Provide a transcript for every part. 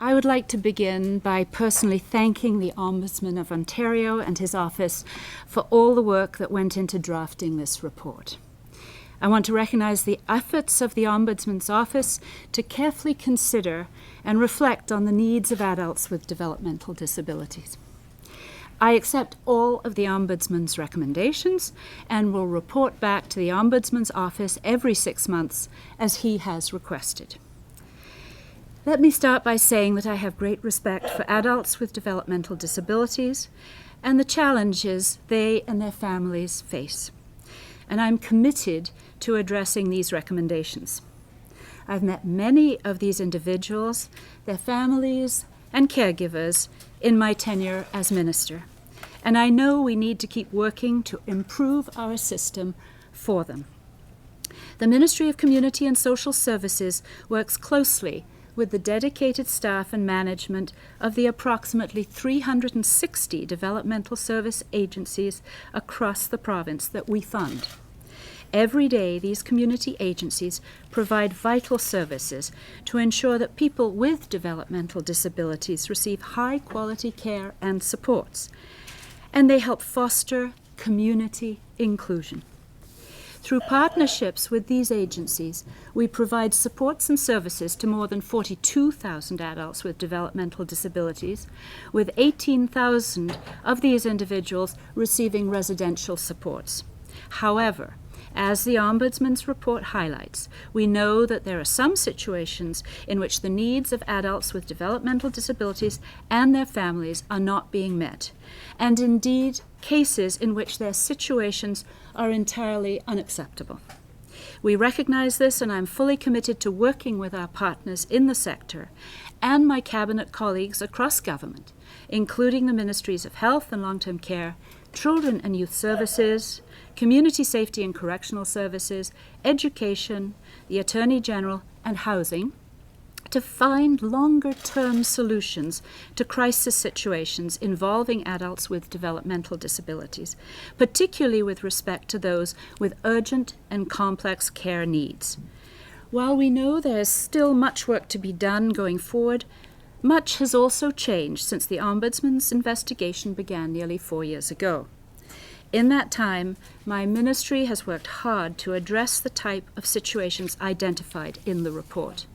I would like to begin by personally thanking the Ombudsman of Ontario and his office for all the work that went into drafting this report. I want to recognize the efforts of the Ombudsman's office to carefully consider and reflect on the needs of adults with developmental disabilities. I accept all of the Ombudsman's recommendations and will report back to the Ombudsman's office every 6 months as he has requested. Let me start by saying that I have great respect for adults with developmental disabilities and the challenges they and their families face. And I'm committed to addressing these recommendations. I've met many of these individuals, their families, and caregivers in my tenure as minister. And I know we need to keep working to improve our system for them. The Ministry of Community and Social Services works closely with the dedicated staff and management of the approximately 360 developmental service agencies across the province that we fund. Every day, these community agencies provide vital services to ensure that people with developmental disabilities receive high-quality care and supports, and they help foster community inclusion. Through partnerships with these agencies, we provide supports and services to more than 42,000 adults with developmental disabilities, with 18,000 of these individuals receiving residential supports. However, as the Ombudsman's report highlights, we know that there are some situations in which the needs of adults with developmental disabilities and their families are not being met, and indeed cases in which their situations are entirely unacceptable. We recognize this, and I'm fully committed to working with our partners in the sector and my cabinet colleagues across government, including the Ministries of Health and Long-Term Care, Children and Youth Services, Community Safety and Correctional Services, Education, the Attorney General, and Housing, to find longer-term solutions to crisis situations involving adults with developmental disabilities, particularly with respect to those with urgent and complex care needs. While we know there is still much work to be done going forward, much has also changed since the Ombudsman's investigation began nearly 4 years ago. In that time, my ministry has worked hard to address the type of situations identified in the report.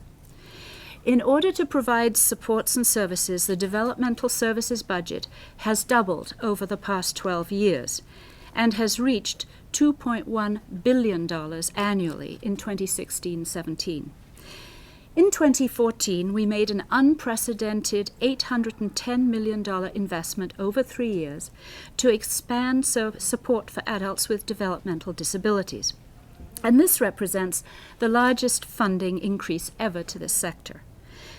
In order to provide supports and services, the developmental services budget has doubled over the past 12 years and has reached $2.1 billion annually in 2016-17. In 2014, we made an unprecedented $810 million investment over 3 years to expand support for adults with developmental disabilities. And this represents the largest funding increase ever to this sector.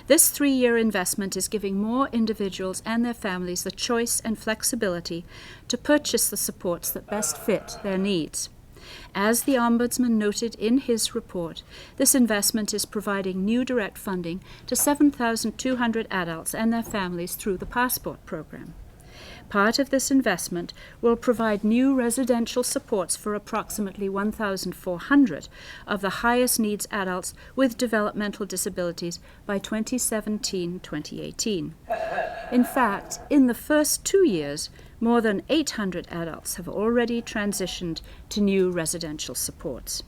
This 3-year investment is giving more individuals and their families the choice and flexibility to purchase the supports that best fit their needs. As the Ombudsman noted in his report, this investment is providing new direct funding to 7,200 adults and their families through the Passport program. Part of this investment will provide new residential supports for approximately 1,400 of the highest needs adults with developmental disabilities by 2017-2018. In fact, in the first 2 years, more than 800 adults have already transitioned to new residential supports.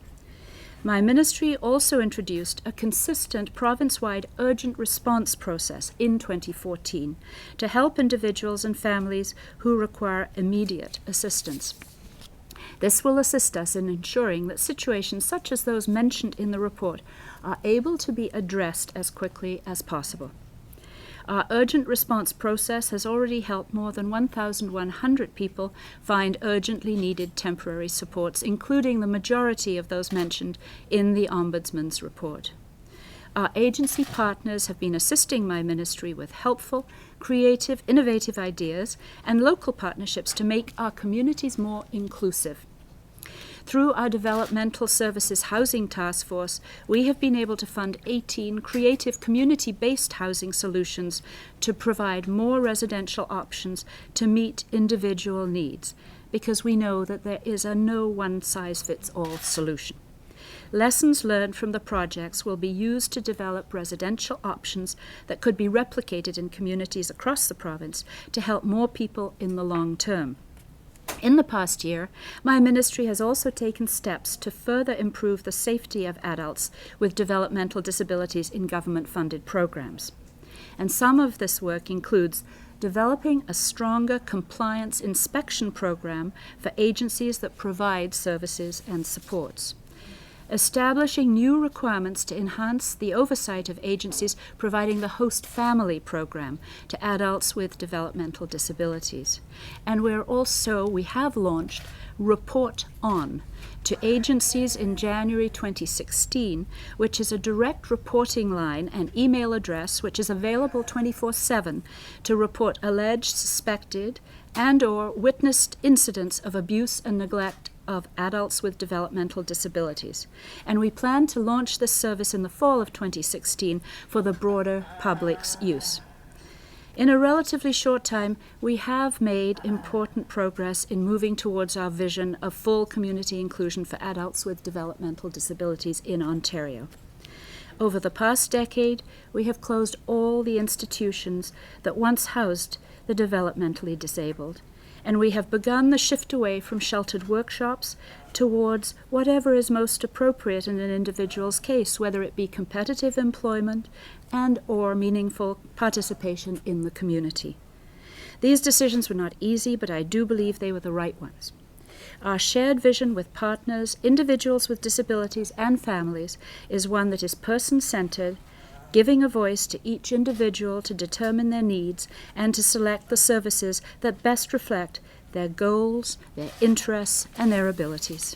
My ministry also introduced a consistent province-wide urgent response process in 2014 to help individuals and families who require immediate assistance. This will assist us in ensuring that situations such as those mentioned in the report are able to be addressed as quickly as possible. Our urgent response process has already helped more than 1,100 people find urgently needed temporary supports, including the majority of those mentioned in the Ombudsman's report. Our agency partners have been assisting my ministry with helpful, creative, innovative ideas and local partnerships to make our communities more inclusive. Through our Developmental Services Housing Task Force, we have been able to fund 18 creative community-based housing solutions to provide more residential options to meet individual needs, because we know that there is a no one-size-fits-all solution. Lessons learned from the projects will be used to develop residential options that could be replicated in communities across the province to help more people in the long term. In the past year, my ministry has also taken steps to further improve the safety of adults with developmental disabilities in government-funded programs. And some of this work includes developing a stronger compliance inspection program for agencies that provide services and supports, establishing new requirements to enhance the oversight of agencies providing the host family program to adults with developmental disabilities. And we have launched Report On to agencies in January 2016, which is a direct reporting line and email address which is available 24/7 to report alleged, suspected, and/or witnessed incidents of abuse and neglect of adults with developmental disabilities. And we plan to launch this service in the fall of 2016 for the broader public's use. In a relatively short time, we have made important progress in moving towards our vision of full community inclusion for adults with developmental disabilities in Ontario. Over the past decade, we have closed all the institutions that once housed the developmentally disabled, and we have begun the shift away from sheltered workshops towards whatever is most appropriate in an individual's case, whether it be competitive employment and/or meaningful participation in the community. These decisions were not easy, but I do believe they were the right ones. Our shared vision with partners, individuals with disabilities, and families is one that is person-centered, giving a voice to each individual to determine their needs and to select the services that best reflect their goals, their interests, and their abilities.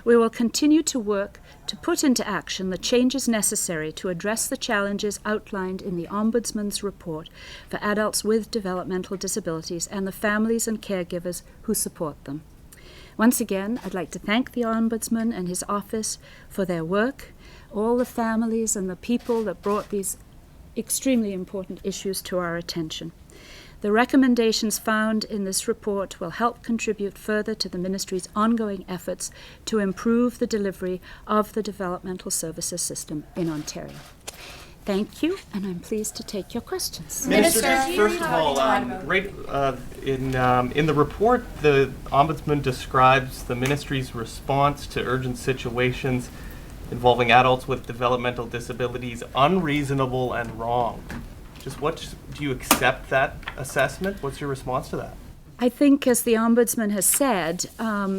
We will continue to work to put into action the changes necessary to address the challenges outlined in the Ombudsman's report for adults with developmental disabilities and the families and caregivers who support them. Once again, I'd like to thank the Ombudsman and his office for their work, all the families and the people that brought these extremely important issues to our attention. The recommendations found in this report will help contribute further to the Ministry's ongoing efforts to improve the delivery of the developmental services system in Ontario. Thank you, and I'm pleased to take your questions. Minister, first of all, in the report, the Ombudsman describes the Ministry's response to urgent situations involving adults with developmental disabilities unreasonable and wrong. Do you accept that assessment? What's your response to that? I think, as the Ombudsman has said,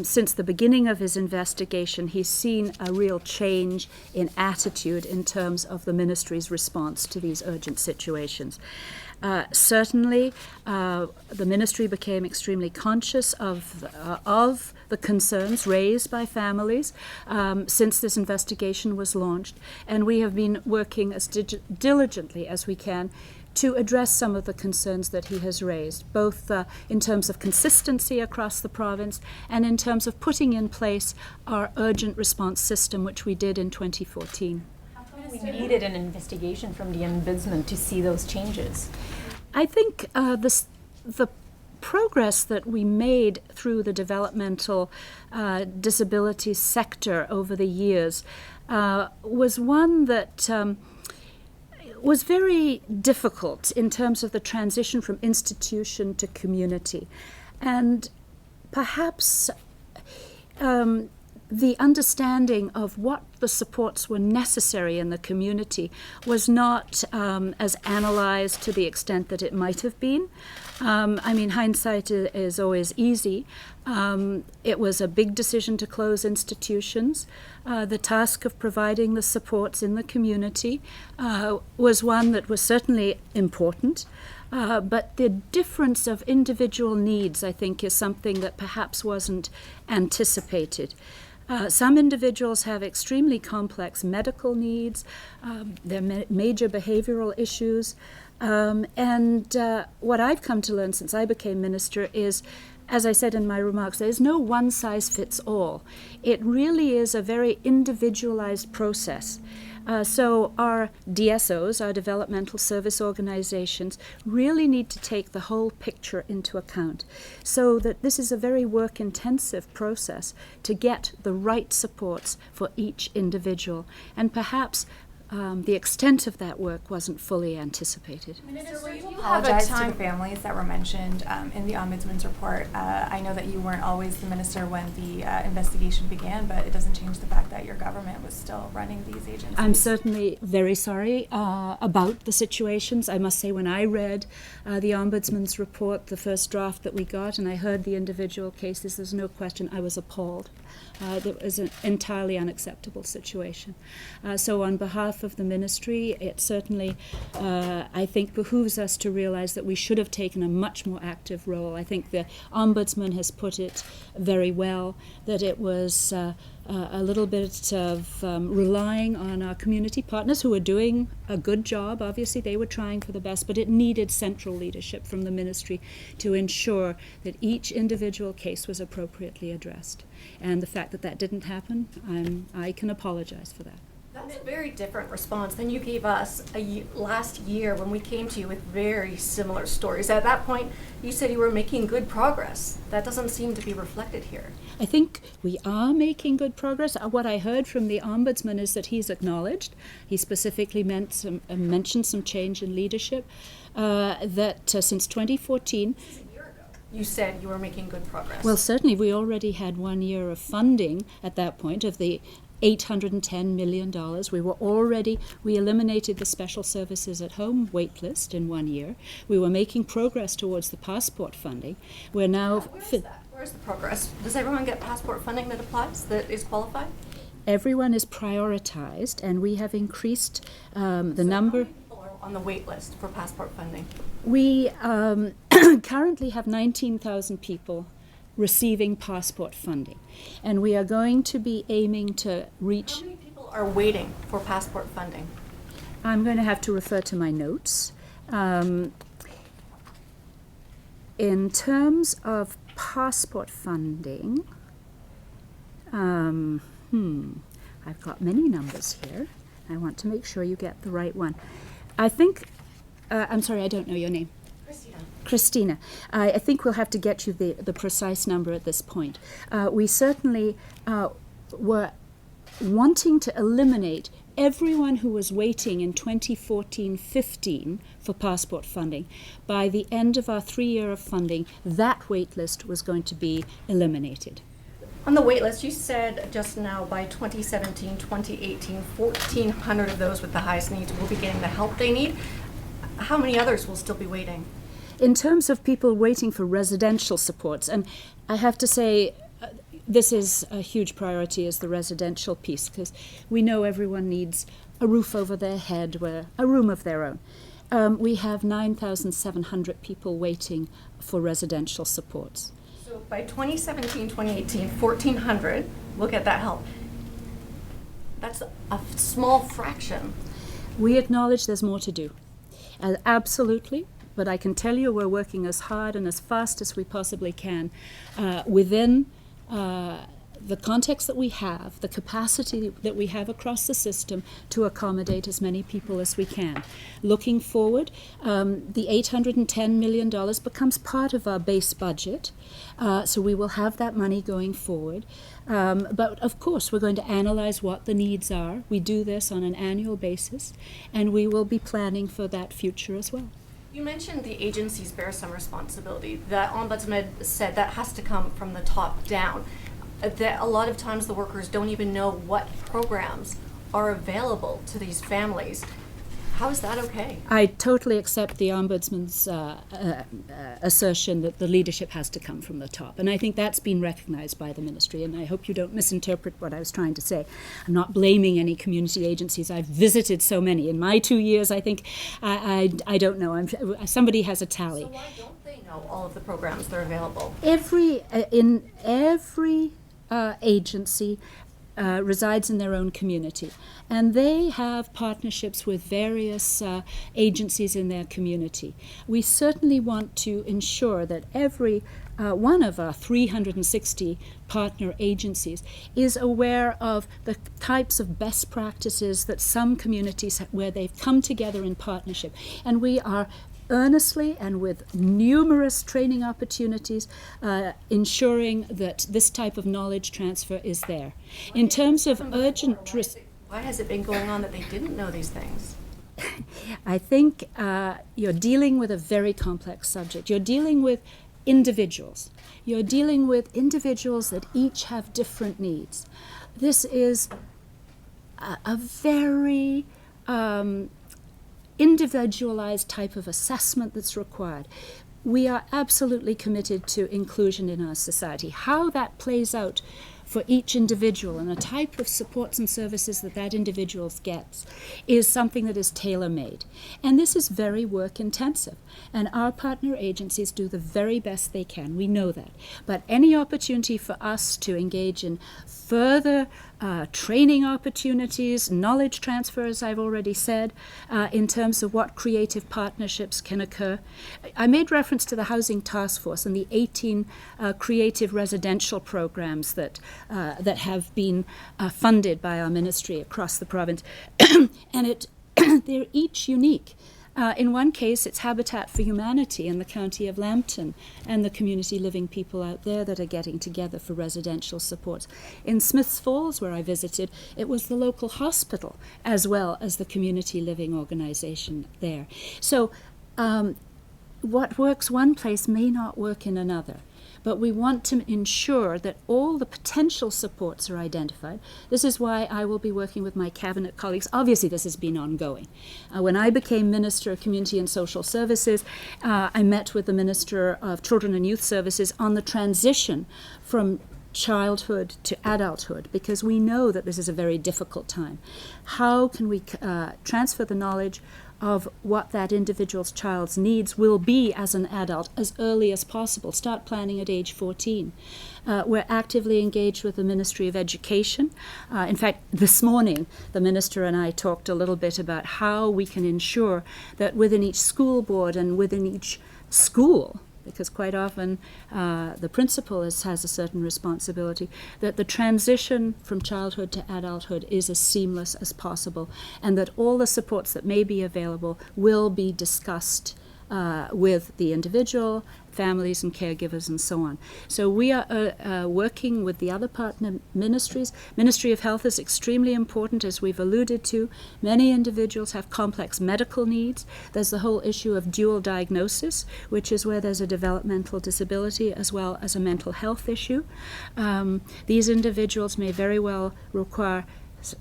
since the beginning of his investigation, he's seen a real change in attitude in terms of the Ministry's response to these urgent situations. Certainly, the Ministry became extremely conscious of the concerns raised by families since this investigation was launched, and we have been working as diligently as we can to address some of the concerns that he has raised, both in terms of consistency across the province and in terms of putting in place our urgent response system, which we did in 2014. We needed an investigation from the Ombudsman to see those changes. I think the progress that we made through the developmental disability sector over the years was one that was very difficult in terms of the transition from institution to community. And perhaps the understanding of what the supports were necessary in the community was not as analyzed to the extent that it might have been. Hindsight is always easy. It was a big decision to close institutions. The task of providing the supports in the community was one that was certainly important. But the difference of individual needs, I think, is something that perhaps wasn't anticipated. Some individuals have extremely complex medical needs, there are major behavioral issues, and what I've come to learn since I became minister is as I said in my remarks, there is no one size fits all. It really is a very individualized process. So our DSOs, our developmental service organizations, really need to take the whole picture into account, so that this is a very work-intensive process to get the right supports for each individual. And perhaps the extent of that work wasn't fully anticipated. Minister, you apologize to the families that were mentioned in the Ombudsman's report. I know that you weren't always the minister when the investigation began, but it doesn't change the fact that your government was still running these agencies. I'm certainly very sorry about the situations. I must say, when I read the Ombudsman's report, the first draft that we got, and I heard the individual cases, there's no question I was appalled. That was an entirely unacceptable situation. So on behalf of the ministry, it certainly, I think, behooves us to realize that we should have taken a much more active role. I think the Ombudsman has put it very well, that it was a little bit of relying on our community partners who were doing a good job. Obviously, they were trying for the best, but it needed central leadership from the ministry to ensure that each individual case was appropriately addressed. And the fact that that didn't happen, I can apologize for that. That's a very different response than you gave us last year when we came to you with very similar stories. At that point, you said you were making good progress. That doesn't seem to be reflected here. I think we are making good progress. What I heard from the Ombudsman is that he's acknowledged, he specifically mentioned some change in leadership, that since 2014, You said you were making good progress. well, certainly we already had 1 year of funding at that point of the $810 million. We eliminated the special services at home waitlist in 1 year. We were making progress towards the passport funding. We're now... Where is that? Where's the progress? Does everyone get passport funding that applies, that is qualified? Everyone is prioritized, and we have increased the number... How many people are on the wait list for passport funding? We currently have 19,000 people receiving passport funding, and we are going to be aiming to reach... How many people are waiting for passport funding? I'm going to have to refer to my notes. In terms of passport funding, I've got many numbers here. I want to make sure you get the right one. I think, I'm sorry, I don't know your name. Christina. I think we'll have to get you the precise number at this point. We certainly were wanting to eliminate everyone who was waiting in 2014-15 for passport funding. By the end of our 3 year of funding, that wait list was going to be eliminated. On the wait list, you said just now by 2017, 2018, 1,400 of those with the highest needs will be getting the help they need. How many others will still be waiting? In terms of people waiting for residential supports, and I have to say this is a huge priority, is the residential piece, because we know everyone needs a roof over their head, a room of their own. We have 9,700 people waiting for residential supports. So by 2017, 2018, 1,400 will get that help. That's a small fraction. We acknowledge there's more to do. Absolutely. But I can tell you we're working as hard and as fast as we possibly can within the context that we have, the capacity that we have across the system to accommodate as many people as we can. Looking forward, the $810 million becomes part of our base budget, so we will have that money going forward. But of course, we're going to analyze what the needs are. We do this on an annual basis, and we will be planning for that future as well. You mentioned the agencies bear some responsibility. The Ombudsman said that has to come from the top down. That a lot of times the workers don't even know what programs are available to these families. How is that okay? I totally accept the Ombudsman's assertion that the leadership has to come from the top. And I think that's been recognized by the ministry. And I hope you don't misinterpret what I was trying to say. I'm not blaming any community agencies. I've visited so many. In my 2 years, I think, I don't know. Somebody has a tally. So why don't they know all of the programs that are available? In every agency, resides in their own community. And they have partnerships with various agencies in their community. We certainly want to ensure that every one of our 360 partner agencies is aware of the types of best practices that some communities where they've come together in partnership. And we are earnestly and with numerous training opportunities ensuring that this type of knowledge transfer is there. In terms of urgent... Why has it been going on that they didn't know these things? I think you're dealing with a very complex subject. You're dealing with individuals. You're dealing with individuals that each have different needs. This is a very individualized type of assessment that's required. We are absolutely committed to inclusion in our society. How that plays out for each individual and the type of supports and services that that individual gets is something that is tailor-made. And this is very work-intensive. And our partner agencies do the very best they can. We know that. But any opportunity for us to engage in further training opportunities, knowledge transfer, as I've already said, in terms of what creative partnerships can occur. I made reference to the Housing Task Force and the 18 creative residential programs that have been funded by our ministry across the province. And they're each unique. In one case, it's Habitat for Humanity in the county of Lambton and the community living people out there that are getting together for residential supports. In Smiths Falls, where I visited, it was the local hospital as well as the community living organization there. So what works one place may not work in another. But we want to ensure that all the potential supports are identified. This is why I will be working with my cabinet colleagues. Obviously, this has been ongoing. When I became Minister of Community and Social Services, I met with the Minister of Children and Youth Services on the transition from childhood to adulthood, because we know that this is a very difficult time. How can we transfer the knowledge of what that individual's child's needs will be as an adult as early as possible? Start planning at age 14. We're actively engaged with the Ministry of Education. In fact, this morning, the Minister and I talked a little bit about how we can ensure that within each school board and within each school, because quite often the principal has a certain responsibility, that the transition from childhood to adulthood is as seamless as possible, and that all the supports that may be available will be discussed with the individual, families and caregivers and so on. So we are working with the other partner ministries. Ministry of Health is extremely important, as we've alluded to. Many individuals have complex medical needs. There's the whole issue of dual diagnosis, which is where there's a developmental disability as well as a mental health issue. These individuals may very well require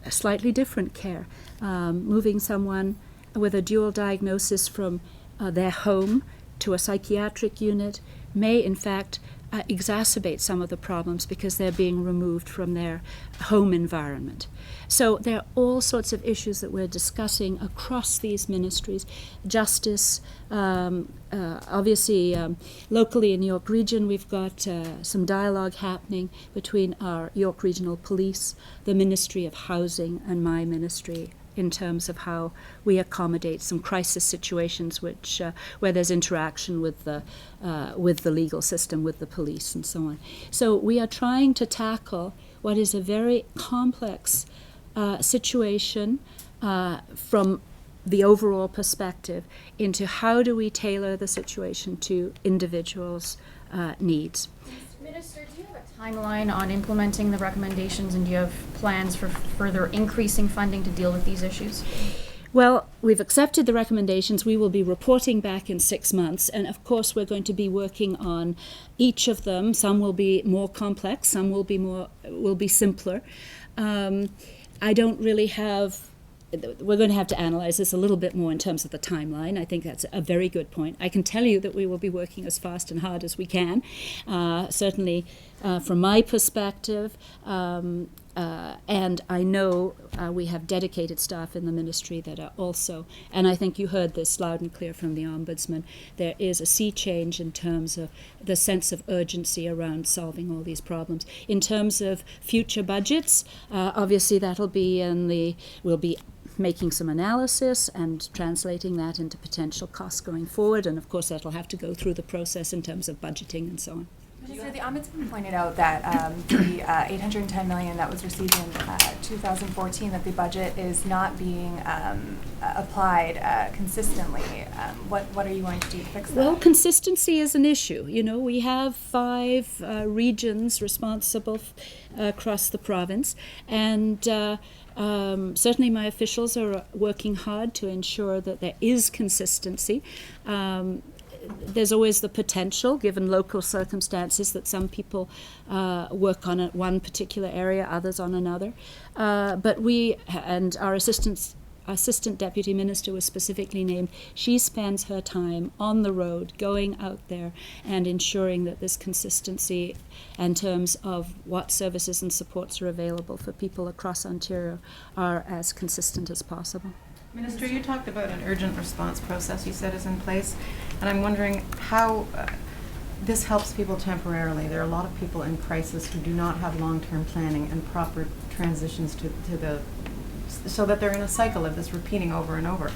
a slightly different care. Moving someone with a dual diagnosis from their home to a psychiatric unit may in fact exacerbate some of the problems because they're being removed from their home environment. So there are all sorts of issues that we're discussing across these ministries. Justice, obviously locally in York Region we've got some dialogue happening between our York Regional Police, the Ministry of Housing and my ministry, in terms of how we accommodate some crisis situations where there's interaction with the legal system, with the police and so on. So we are trying to tackle what is a very complex situation from the overall perspective into how do we tailor the situation to individuals' needs. Minister, do you have a timeline on implementing the recommendations, and do you have plans for further increasing funding to deal with these issues? Well, we've accepted the recommendations. We will be reporting back in 6 months, and of course we're going to be working on each of them. Some will be more complex, some will be simpler. I don't really have. We're going to have to analyze this a little bit more in terms of the timeline. I think that's a very good point. I can tell you that we will be working as fast and hard as we can. Certainly, from my perspective, And I know we have dedicated staff in the ministry that are also, and I think you heard this loud and clear from the Ombudsman, there is a sea change in terms of the sense of urgency around solving all these problems. In terms of future budgets, obviously that'll be we'll be making some analysis and translating that into potential costs going forward, and of course that'll have to go through the process in terms of budgeting and so on. Minister, the Ombudsman pointed out that the $810 million that was received in 2014, that the budget is not being applied consistently. What are you going to do to fix that? Well, consistency is an issue. You know, we have 5 regions responsible across the province, and certainly my officials are working hard to ensure that there is consistency. There's always the potential, given local circumstances, that some people work on one particular area, others on another. But we, and our assistant deputy minister was specifically named, she spends her time on the road, going out there and ensuring that this consistency in terms of what services and supports are available for people across Ontario are as consistent as possible. Minister, you talked about an urgent response process you said is in place, and I'm wondering how this helps people temporarily. There are a lot of people in crisis who do not have long-term planning and proper transitions so that they're in a cycle of this repeating over and over.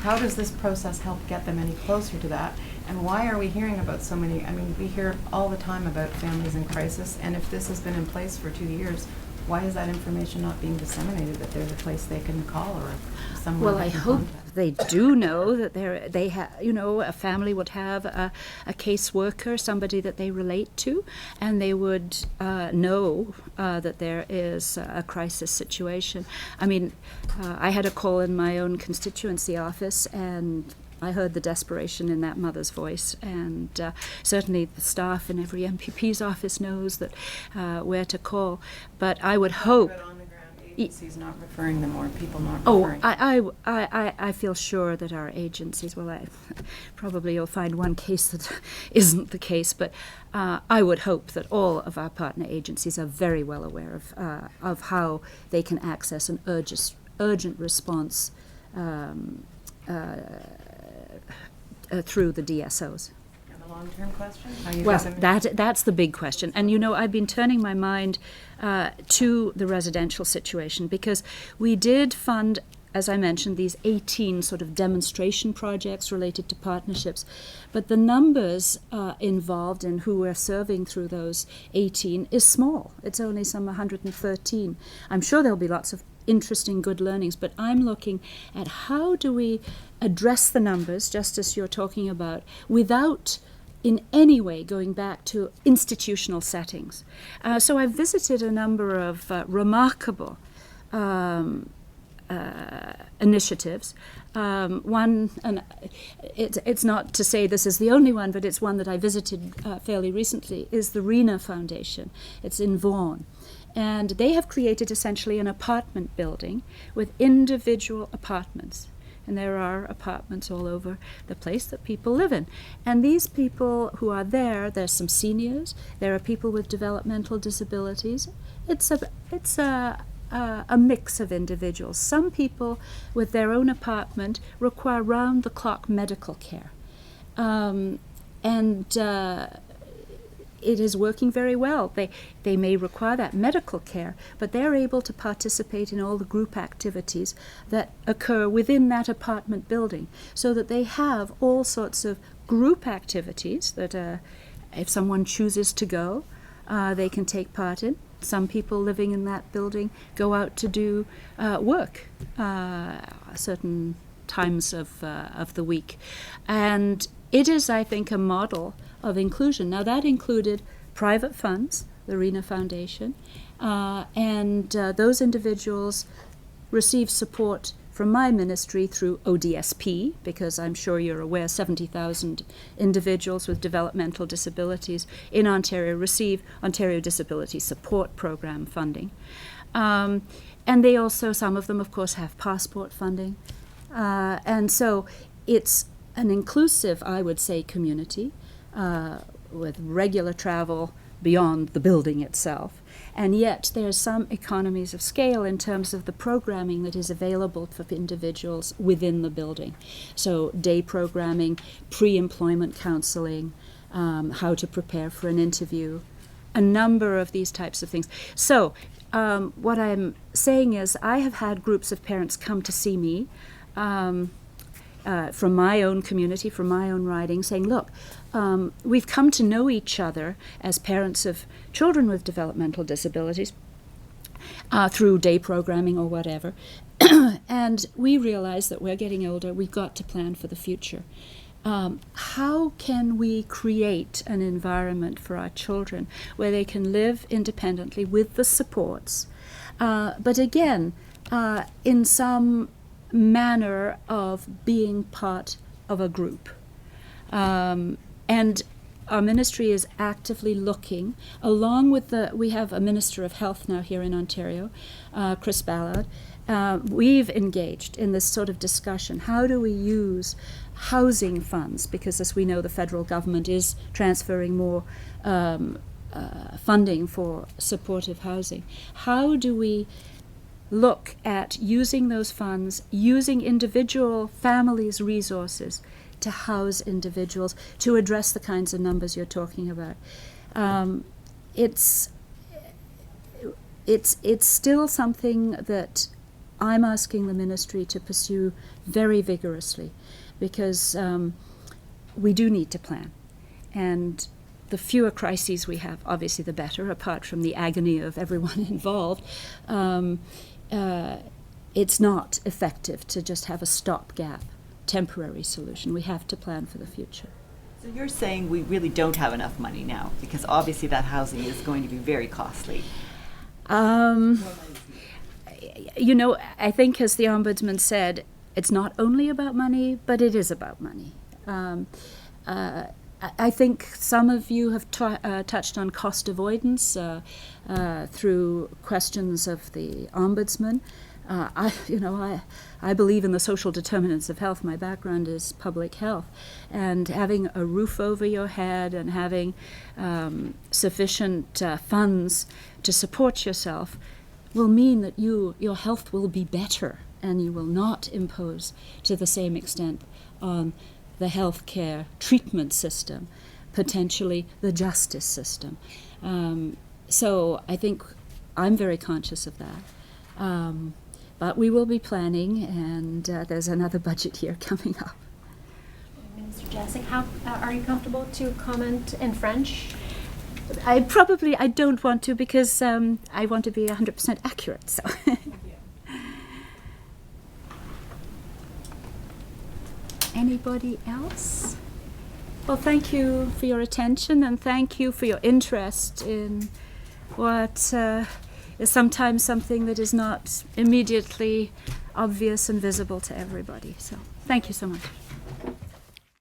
How does this process help get them any closer to that? And why are we hearing about so many? I mean, we hear all the time about families in crisis, and if this has been in place for 2 years, why is that information not being disseminated, that there's a place they can call or somewhere? Well, I hope they do know that a family would have a caseworker, somebody that they relate to, and they would know that there is a crisis situation. I mean, I had a call in my own constituency office, and I heard the desperation in that mother's voice, and certainly the staff in every MPP's office knows that where to call. But I would hope. But on the ground, agencies not referring them, or people not Oh, referring. I feel sure that our agencies. Well, probably you'll find one case that isn't the case, but I would hope that all of our partner agencies are very well aware of how they can access an urgent response. Through the DSOs. And the long-term question? That's the big question. And, you know, I've been turning my mind to the residential situation, because we did fund, as I mentioned, these 18 sort of demonstration projects related to partnerships. But the numbers involved in who we're serving through those 18 is small. It's only some 113. I'm sure there'll be lots of interesting, good learnings, but I'm looking at how do we address the numbers, just as you're talking about, without in any way going back to institutional settings. So I've visited a number of remarkable initiatives. One, and it's not to say this is the only one, but it's one that I visited fairly recently, is the Helena Foundation. It's in Vaughan. And they have created essentially an apartment building with individual apartments. And there are apartments all over the place that people live in. And these people who are there's some seniors, there are people with developmental disabilities. It's a mix of individuals. Some people with their own apartment require round-the-clock medical care. It is working very well. They may require that medical care, but they're able to participate in all the group activities that occur within that apartment building, so that they have all sorts of group activities that if someone chooses to go, they can take part in. Some people living in that building go out to do work certain times of the week. And it is, I think, a model of inclusion. Now, that included private funds, the Helena Foundation, and those individuals receive support from my ministry through ODSP, because I'm sure you're aware 70,000 individuals with developmental disabilities in Ontario receive Ontario Disability Support Program funding. And they also, some of them, of course, have passport funding. And so it's an inclusive, I would say, community with regular travel beyond the building itself. And yet there's some economies of scale in terms of the programming that is available for individuals within the building. So day programming, pre-employment counseling, how to prepare for an interview, a number of these types of things. So what I'm saying is I have had groups of parents come to see me from my own community, from my own riding, saying, look, we've come to know each other as parents of children with developmental disabilities through day programming or whatever, and we realize that we're getting older, we've got to plan for the future. How can we create an environment for our children where they can live independently with the supports, but again, in some manner of being part of a group? And our ministry is actively looking, along with we have a Minister of Health now here in Ontario, Chris Ballard. We've engaged in this sort of discussion. How do we use housing funds? Because as we know, the federal government is transferring more funding for supportive housing. How do we look at using those funds, using individual families' resources to house individuals, to address the kinds of numbers you're talking about? It's still something that I'm asking the ministry to pursue very vigorously, because we do need to plan. And the fewer crises we have, obviously the better, apart from the agony of everyone involved. It's not effective to just have a stopgap, temporary solution. We have to plan for the future. So you're saying we really don't have enough money now, because obviously that housing is going to be very costly. You know, I think as the Ombudsman said, it's not only about money, but it is about money. I think some of you have touched on cost avoidance through questions of the Ombudsman. I believe in the social determinants of health. My background is public health, and having a roof over your head and having sufficient funds to support yourself will mean that your health will be better, and you will not impose to the same extent on the healthcare treatment system, potentially the justice system. So I think I'm very conscious of that. But we will be planning, and there's another budget year coming up. Minister Jaczek, how are you comfortable to comment in French? I don't want to, because I want to be 100% accurate. So. Anybody else? Well, thank you for your attention, and thank you for your interest in what is sometimes something that is not immediately obvious and visible to everybody. So thank you so much.